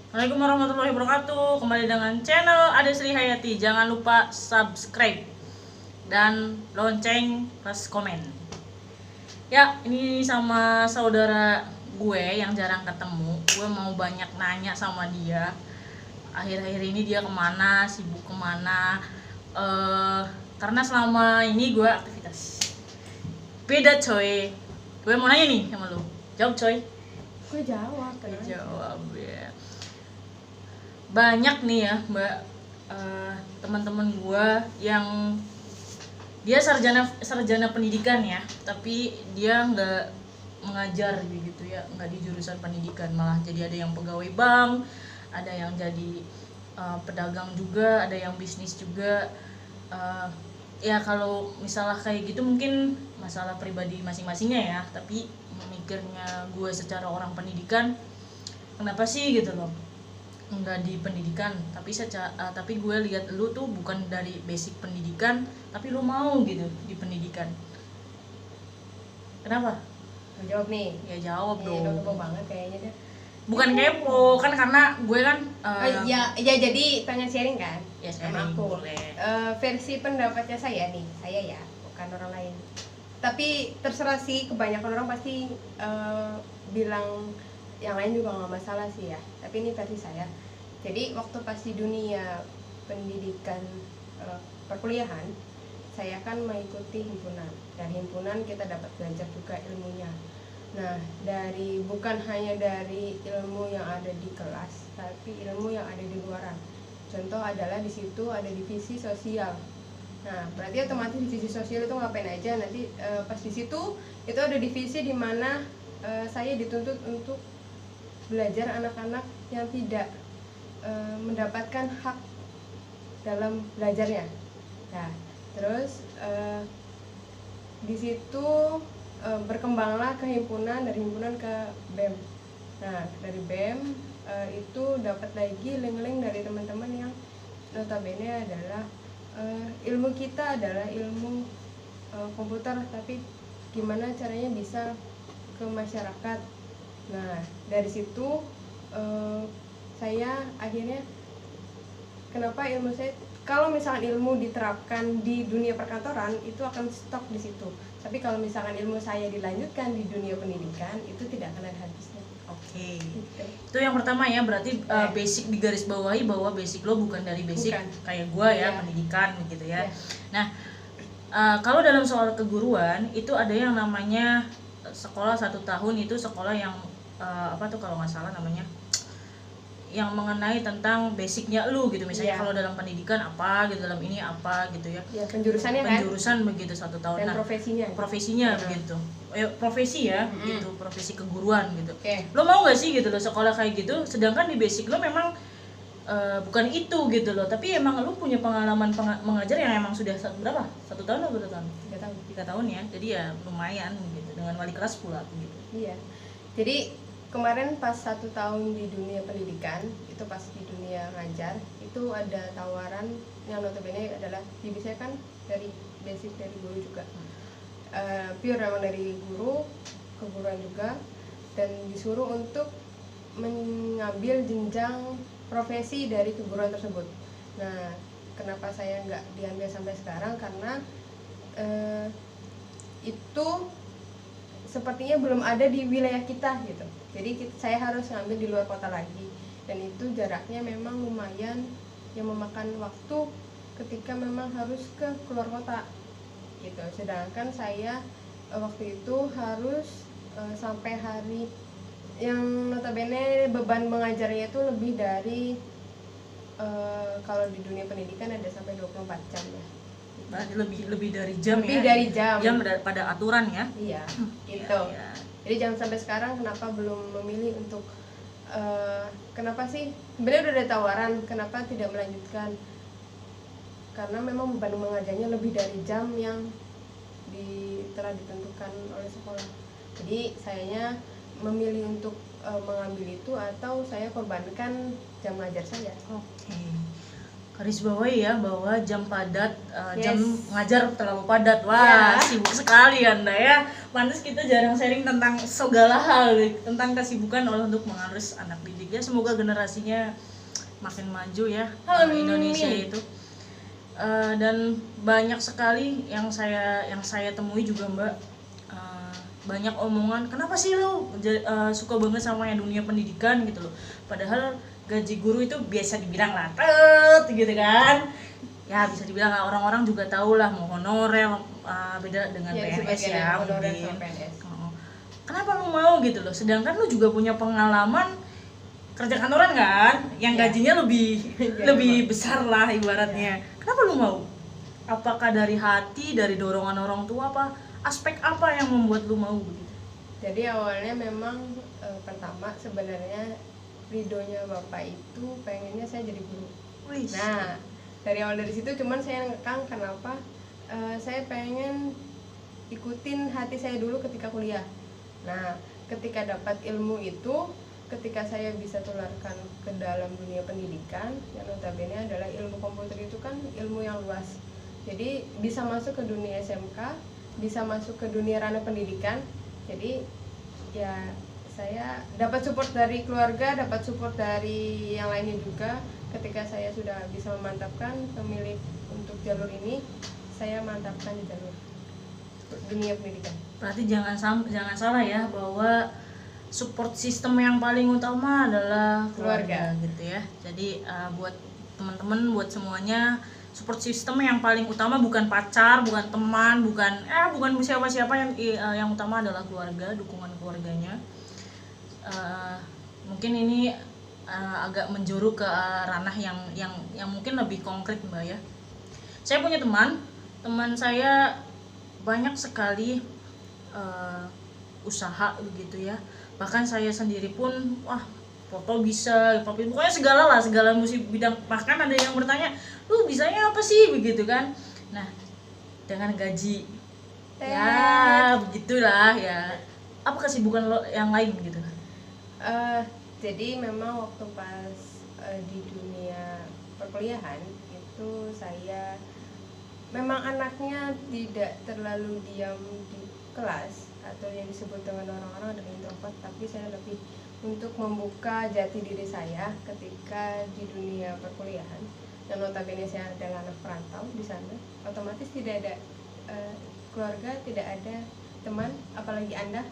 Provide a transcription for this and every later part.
Assalamualaikum warahmatullahi wabarakatuh. Kembali dengan channel Ade Sri Hayati. Jangan lupa subscribe dan lonceng plus komen. Ya, ini sama saudara gue yang jarang ketemu. Gue mau banyak nanya sama dia. Akhir-akhir ini dia kemana, sibuk kemana? Karena selama ini gue aktivitas beda coy. Gue mau nanya nih sama lu. Jawab coy. Gue jawab. Jawab ya. Banyak nih ya mbak, teman-teman gua yang dia sarjana pendidikan ya, tapi dia nggak mengajar gitu ya, nggak di jurusan pendidikan, malah jadi ada yang pegawai bank, ada yang jadi pedagang juga, ada yang bisnis juga. Ya kalau misalnya kayak gitu mungkin masalah pribadi masing-masingnya ya, tapi mikirnya gue secara orang pendidikan, kenapa sih gitu loh nggak di pendidikan, tapi gue lihat lu tuh bukan dari basic pendidikan tapi lu mau gitu di pendidikan. Kenapa? Mau jawab nih. Ya jawab dong. Udah kepo banget kayaknya deh. Bukan kepo kan, karena gue kan Ya jadi pengen sharing kan ya sama aku. boleh. Versi pendapatnya saya nih, saya ya, bukan orang lain. Tapi terserah sih, kebanyakan orang pasti bilang yang lain juga nggak masalah sih ya. Tapi ini versi saya. Jadi waktu pas di dunia pendidikan perkuliahan, saya kan mengikuti himpunan. Dari himpunan kita dapat belajar juga ilmunya. Nah, bukan hanya dari ilmu yang ada di kelas, tapi ilmu yang ada di luaran. Contoh adalah di situ ada divisi sosial. Nah, berarti otomatis divisi sosial itu ngapain aja? Nanti pas di situ itu ada divisi di mana saya dituntut untuk belajar anak-anak yang tidak mendapatkan hak dalam belajarnya. Nah, terus di situ berkembanglah ke himpunan, dari himpunan ke BEM. Nah, dari BEM itu dapat lagi link-link dari teman-teman yang notabene adalah ilmu kita adalah ilmu komputer, tapi gimana caranya bisa ke masyarakat. Nah, dari situ saya akhirnya, kenapa ilmu saya, kalau misalkan ilmu diterapkan di dunia perkantoran itu akan stop di situ. Tapi kalau misalkan ilmu saya dilanjutkan di dunia pendidikan itu tidak akan ada habisnya. Oke. Itu yang pertama ya, berarti basic digarisbawahi bahwa basic lo bukan dari basic kayak gua ya, pendidikan gitu ya. Nah, kalau dalam soal keguruan itu ada yang namanya sekolah 1 tahun, itu sekolah yang apa tuh kalau nggak salah namanya, yang mengenai tentang basicnya lu gitu, misalnya kalau dalam pendidikan apa gitu, dalam ini apa gitu ya, penjurusannya penjurusan begitu 1 tahun. dan profesinya begitu profesi ya, gitu, profesi keguruan gitu. Lo mau nggak sih gitu lo sekolah kayak gitu, sedangkan di basic lo memang bukan itu gitu loh, tapi emang lu punya pengalaman mengajar yang emang sudah berapa? 1 tahun atau 2 tahun? 3 tahun ya, jadi ya lumayan gitu, dengan wali kelas pula gitu. Iya, jadi kemarin pas 1 tahun di dunia pendidikan, itu pas di dunia ngajar, itu ada tawaran yang notabene adalah bibi saya kan dari basic dari guru juga, pure memang dari guru, keguruan juga, dan disuruh untuk mengambil jenjang profesi dari keguruan tersebut. Nah, kenapa saya nggak diambil sampai sekarang, karena itu sepertinya belum ada di wilayah kita gitu. Jadi saya harus ngambil di luar kota lagi, dan itu jaraknya memang lumayan, yang memakan waktu ketika memang harus ke keluar kota gitu. Sedangkan saya waktu itu harus sampai hari yang notabene beban mengajarnya itu lebih dari kalau di dunia pendidikan ada sampai 24 jam ya. Berarti lebih dari jam lebih ya. dari jam pada aturan ya. Iya, gitu. Ya. Jadi jangan sampai sekarang kenapa belum memilih untuk kenapa sih sebenarnya udah ada tawaran, kenapa tidak melanjutkan? Karena memang beban mengajarnya lebih dari jam yang telah ditentukan oleh sekolah. Jadi sayanya memilih untuk mengambil itu, atau saya korbankan jam ngajar saya. Oke. Garis bawahi ya bahwa jam padat, jam Yes. ngajar terlalu padat. Wah, Ya. sibuk sekali Anda ya. Pantas kita jarang sharing tentang segala hal tentang kesibukan untuk mengurus anak didik ya. Semoga generasinya makin maju ya, Amin. Indonesia itu. Dan banyak sekali yang saya temui juga Mbak, banyak omongan kenapa sih lo suka banget sama yang dunia pendidikan gitu loh, padahal gaji guru itu biasa dibilang latet gitu kan ya, bisa dibilang orang-orang juga tahu lah mau honorer, beda dengan Ya, PNS sebagian ya honorer mungkin. sama PNS. Kenapa lu mau gitu loh, sedangkan lu juga punya pengalaman kerja kantoran kan yang Ya. gajinya lebih Ya, lebih besar lah ibaratnya. Kenapa lu mau? Apakah dari hati, dari dorongan orang tua, apa aspek apa yang membuat lu mau begitu? Jadi awalnya memang pertama sebenarnya ridhonya bapak itu pengennya saya jadi guru. Wih, Nah, dari awal dari situ cuman saya ngekang kenapa saya pengen ikutin hati saya dulu ketika kuliah. Nah, ketika dapat ilmu itu, ketika saya bisa tularkan ke dalam dunia pendidikan, yang notabene adalah ilmu komputer itu kan ilmu yang luas. Jadi bisa masuk ke dunia SMK, bisa masuk ke dunia ranah pendidikan. Jadi ya saya dapat support dari keluarga, dapat support dari yang lainnya juga. Ketika saya sudah bisa memantapkan pemilih untuk jalur ini, saya mantapkan di jalur dunia pendidikan. berarti jangan salah ya bahwa support system yang paling utama adalah keluarga gitu ya. Jadi buat teman-teman, buat semuanya, support system yang paling utama bukan pacar, bukan teman, bukan siapa-siapa, yang utama adalah keluarga, dukungan keluarganya. Mungkin ini agak menjuru ke ranah yang mungkin lebih konkret Mbak ya. Saya punya teman saya banyak sekali usaha begitu ya. Bahkan saya sendiri pun foto bisa, pokoknya segala musik bidang. Bahkan ada yang bertanya, lu bisanya apa sih begitu kan. Nah, dengan gaji ya begitulah ya. Apa kesibukan lo yang lain gitu kan? Jadi memang waktu pas di dunia perkuliahan itu saya memang anaknya tidak terlalu diam di kelas atau yang disebut dengan orang-orang adalah introvert, tapi saya lebih untuk membuka jati diri saya ketika di dunia perkuliahan. Dan notabene saya adalah anak perantau di sana, otomatis tidak ada keluarga, tidak ada teman, apalagi Anda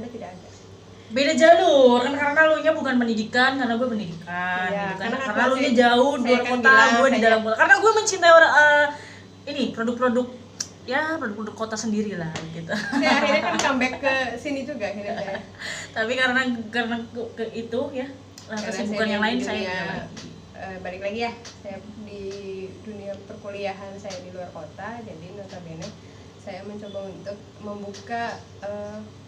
tidak ada. Beda jalur kan, karena lu nya bukan pendidikan, karena gue pendidikan Ya, gitu kan. karena Karena aku lu nya sih- jauh di saya luar kan kota, bilang, gue di saya- dalam kota, karena gue mencintai orang ini produk-produk kota sendiri lah gitu. Saya akhirnya kan comeback ke sini juga akhirnya saya. Tapi karena ke itu ya, Karena kesibukan saya yang di lain dunia, saya punya lagi. balik lagi ya, saya di dunia perkuliahan saya di luar kota, jadi notabene saya mencoba untuk membuka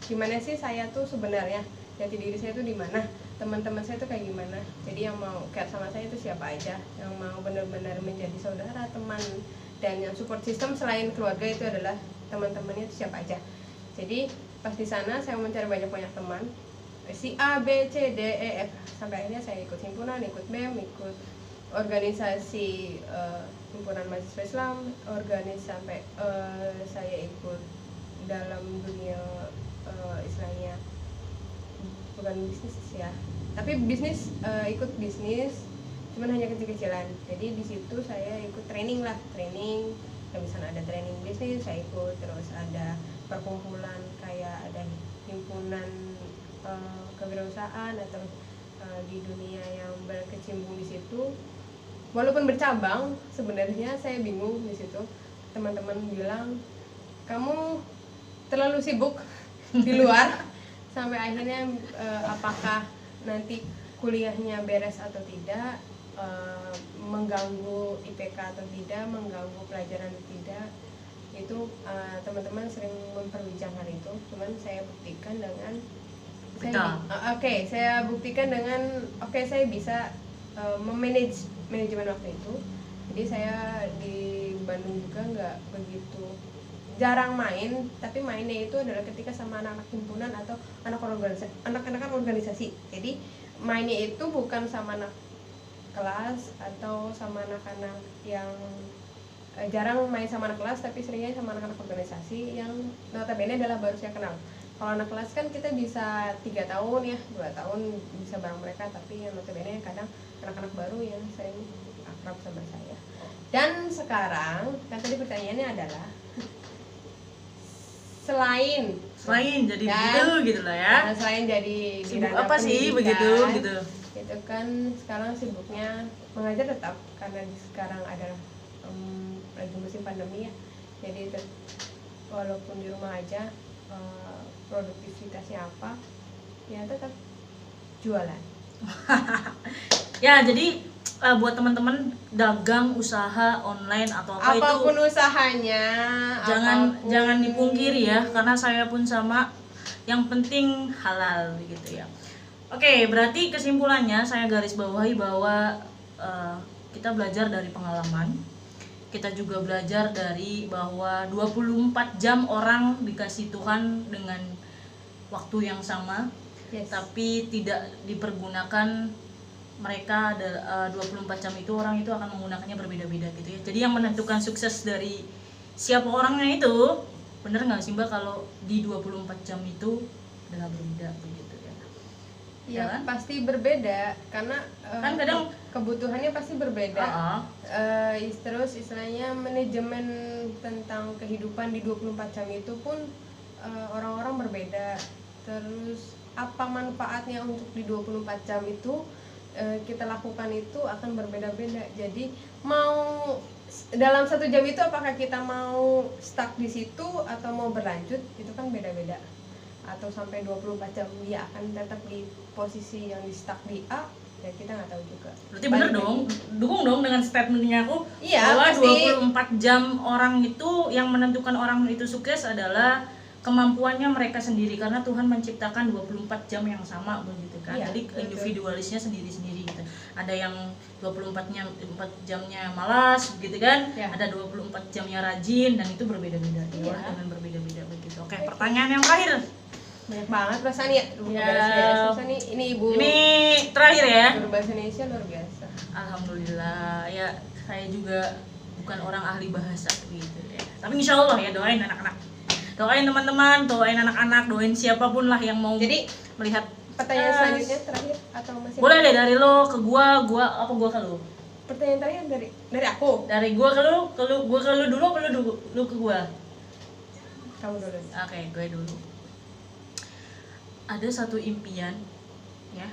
gimana sih saya tuh sebenarnya, jati diri saya tuh di mana, teman-teman saya tuh kayak gimana. Jadi yang mau care sama saya itu siapa aja, yang mau benar-benar menjadi saudara, teman, dan yang support system selain keluarga itu adalah teman-temannya itu siapa aja. Jadi pas di sana saya mencari banyak teman, si A, B, C, D, E, F, sampai akhirnya saya ikut himpunan, ikut BEM, ikut organisasi himpunan mahasiswa Islam, sampai saya ikut dalam dunia istilahnya bukan bisnis ya, tapi bisnis, ikut bisnis, cuman hanya kecil-kecilan. Jadi di situ saya ikut training, kayak misalnya ada training bisnis saya ikut, terus ada perkumpulan kayak ada himpunan kewirausahaan atau di dunia yang berkecimpung di situ. Walaupun bercabang, sebenarnya saya bingung di situ. Teman-teman bilang kamu terlalu sibuk di luar sampai akhirnya apakah nanti kuliahnya beres atau tidak, mengganggu IPK atau tidak, mengganggu pelajaran atau tidak. Itu teman-teman sering memperbincangkan itu. Cuman saya buktikan dengan saya buktikan dengan saya bisa memanage manajemen waktu itu. Jadi saya di Bandung juga nggak begitu jarang main, tapi mainnya itu adalah ketika sama anak-anak himpunan atau anak-anak organisasi. Jadi mainnya itu bukan sama anak kelas atau sama anak-anak yang jarang main sama anak kelas tapi seringnya sama anak-anak organisasi yang notabene adalah baru saya kenal. Kalau anak kelas kan kita bisa 3 tahun ya, 2 tahun bisa bareng mereka, tapi yang notabene kadang anak-anak baru yang sering akrab sama saya. Dan sekarang, kan tadi pertanyaannya adalah selain jadi kan, begitu gitu lah ya. selain jadi di Sibuk ranah apa sih pendidikan, begitu gitu? itu kan sekarang sibuknya mengajar tetap karena sekarang ada lagi musim pandemi ya, jadi walaupun di rumah aja produktivitasnya apa ya tetap jualan. Ya jadi buat teman-teman dagang usaha online atau apa Apapun itu usahanya jangan dipungkiri ya, karena saya pun sama, yang penting halal gitu ya. Oke, berarti kesimpulannya saya garis bawahi bahwa kita belajar dari pengalaman. Kita juga belajar dari bahwa 24 jam orang dikasih Tuhan dengan waktu yang sama, Yes. tapi tidak dipergunakan. Mereka ada 24 jam itu orang itu akan menggunakannya berbeda-beda gitu ya. Jadi yang menentukan sukses dari siapa orangnya itu, bener nggak sih Mbak kalau di 24 jam itu adalah berbeda begitu ya? Ya, kan? pasti berbeda karena Kan kadang kebutuhannya pasti berbeda. Ah, Terus istilahnya manajemen tentang kehidupan di 24 jam itu pun orang-orang berbeda. Terus apa manfaatnya untuk di 24 jam itu kita lakukan itu akan berbeda-beda. Jadi mau dalam 1 jam itu apakah kita mau stuck di situ atau mau berlanjut, itu kan beda-beda. Atau sampai 24 jam dia akan tetap di posisi yang di stuck di A, ya kita nggak tahu juga. berarti bener Balik dong, lagi. dukung dong dengan statementnya aku Iya, bahwa pasti. 24 jam orang itu yang menentukan orang itu sukses adalah kemampuannya mereka sendiri, karena Tuhan menciptakan 24 jam yang sama begitu kan. Iya, Jadi betul. individualisnya sendiri-sendiri gitu. Ada yang 4 jamnya malas begitu kan. Ya. Ada 24 jamnya rajin, dan itu berbeda-beda Iya. dengan berbeda-beda begitu. Oke, pertanyaan yang terakhir. Banyak banget perasaan ya. Ya. Beres-beres perasaan nih. Ini Ibu Ini terakhir ya. guru bahasa Indonesia luar biasa. Alhamdulillah ya, saya juga bukan orang ahli bahasa gitu ya. Tapi insya Allah ya, doain anak-anak, doain teman-teman, doain anak-anak, doain siapapun lah yang mau Jadi melihat. pertanyaan selanjutnya terakhir atau masih? Boleh deh, dari lo ke gua apa gua ke lo? Pertanyaan terakhir dari aku. Dari gua ke lo, gua ke lo dulu apa lu ke gua? Kamu dulu. Oke, gue dulu. Ada satu impian ya,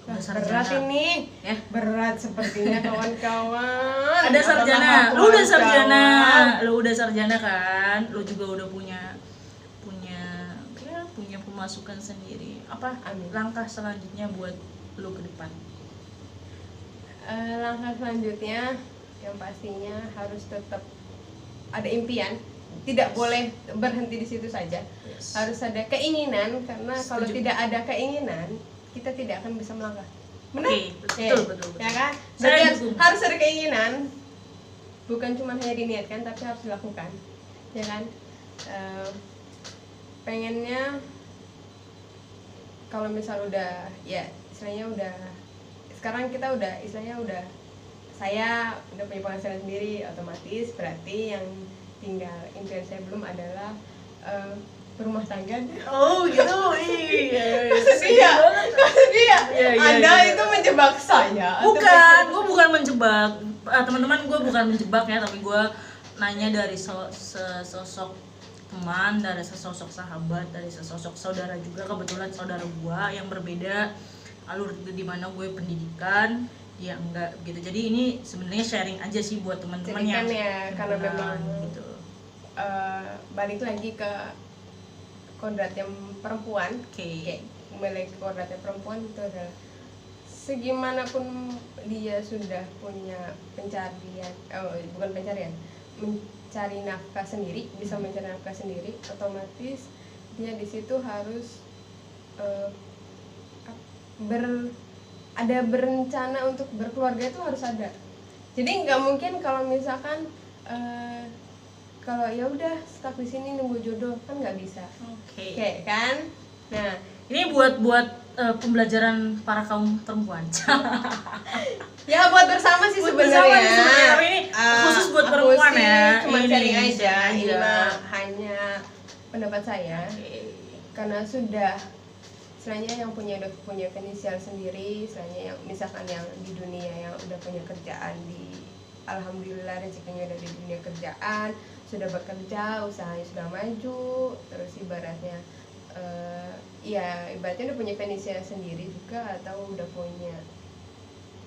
udah Berat sarjana ini. ya. Berat sepertinya kawan-kawan. Ada sarjana, Apakah lu udah kawan-kawan? sarjana, lu udah sarjana kan, lu juga udah punya pemasukan sendiri. Apa Amin. langkah selanjutnya buat lu ke depan? Langkah selanjutnya yang pastinya harus tetap ada impian, tidak boleh berhenti di situ saja. Yes. Harus ada keinginan, karena kalau Setuju. tidak ada keinginan kita tidak akan bisa melangkah. Benar? Oke, betul. Ya kan? Saya Jadi dukung. harus ada keinginan, bukan cuma hanya diniatkan tapi harus dilakukan. Ya kan? Pengennya kalau misal udah ya istilahnya udah sekarang kita udah istilahnya udah saya udah punya penghasilan sendiri, otomatis berarti yang tinggal impian saya belum adalah berumah tangga. Oh gitu, iya. Sedih ya? Sedih ya? Iya, Anda iya. itu menjebak saya. atau Bukan, gue bukan menjebak. Teman-teman, gue bukan menjebak ya, tapi gue nanya dari sosok teman, dari sesosok sahabat, dari sesosok saudara juga. Kebetulan saudara gue yang berbeda alur di mana gue pendidikan, dia enggak gitu. Jadi ini sebenarnya sharing aja sih buat teman-teman Jadi yang kan ya, karena kebetulan memang gitu. balik lagi ke kodratnya perempuan. Oke. Memiliki kodratnya perempuan itu adalah segimanapun dia sudah punya pencarian, bukan pencarian, mencari nafkah sendiri, bisa mencari nafkah sendiri, otomatis dia di situ harus ada berencana untuk berkeluarga, itu harus ada. Jadi nggak mungkin kalau misalkan kalau ya udah stuck di sini nunggu jodoh, kan nggak bisa. Oke. Kayak kan? Nah, Ini buat pembelajaran para kaum perempuan. Ya buat bersama sih Buat bersama sebenarnya. sih sebenarnya, tapi ini khusus buat Aku perempuan sih ya. Cuma Ini sharing aja. sharing Ini aja. mah hanya pendapat saya. Oke. Karena sudah istilahnya yang udah punya finansial sendiri, istilahnya yang misalkan yang di dunia yang udah punya kerjaan alhamdulillah rezekinya udah di dunia kerjaan, sudah bekerja, usahanya sudah maju, terus ibaratnya ya ibaratnya udah punya finansial sendiri juga atau udah punya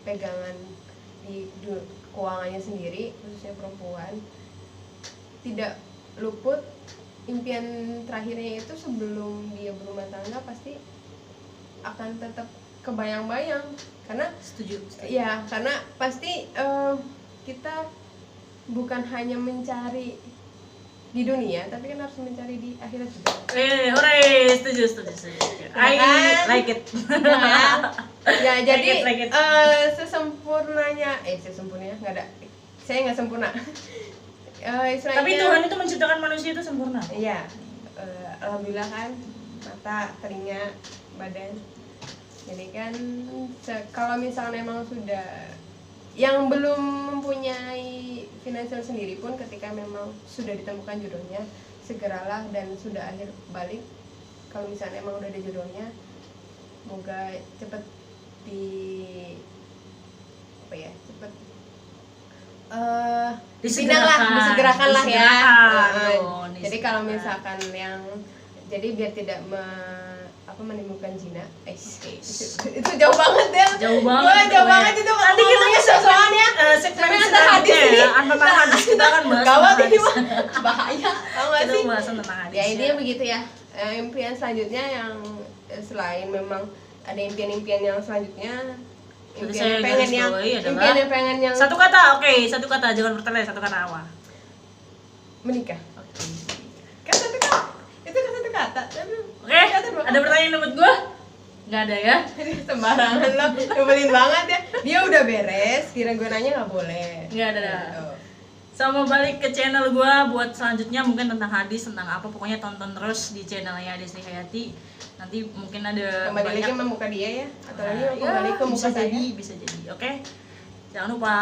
pegangan di keuangannya sendiri, khususnya perempuan, tidak luput impian terakhirnya itu sebelum dia berumah tangga pasti akan tetap kebayang-bayang karena Setuju. ya karena pasti kita bukan hanya mencari di dunia tapi kan harus mencari di akhirat juga. Hore, setuju. I like it. Ya jadi Like it. sesempurnanya nggak ada, saya nggak sempurna. Istilahnya, Tapi Tuhan itu menciptakan manusia itu sempurna. iya, alhamdulillah kan, mata, telinga, badan. Jadi kan kalau misalnya emang sudah yang belum mempunyai finansial sendiri pun ketika memang sudah ditemukan jodohnya, segeralah dan sudah akhir balik. Kalau misalnya emang udah ada jodohnya, semoga cepet disegerakan lah ya. Jadi kalau misalkan yang biar tidak menimbulkan zina, itu jauh banget ya. Jauh banget itu. Nanti kita soalnya segmen tentang hadis ini. tentang hadis kita akan bahas Gawat tentang ini hadis. mah bahaya. Tahu nggak Kita sih? bahas tentang hadis. Ya intinya begitu ya. Impian selanjutnya yang selain memang ada impian-impian yang selanjutnya, Tadi saya garis bawahi adalah impian yang pengen yang satu kata, satu kata, jangan bertele, satu kata apa? menikah. Oke. Kan satu kata. Itu kan satu kata. Oke, ada pertanyaan buat gua? Nggak ada ya? Sembarangan lo, nyebelin banget ya. Dia udah beres, kira gue nanya nggak boleh. Nggak ada. Gitu. Sama balik ke channel gua buat selanjutnya mungkin tentang hadis, tentang apa, pokoknya tonton terus di channelnya Desri Hayati. Nanti mungkin ada Kembali lagi banyak sama muka dia ya, atau lagi ya, kembali ke muka bisa saya. jadi, bisa jadi. Oke. Jangan lupa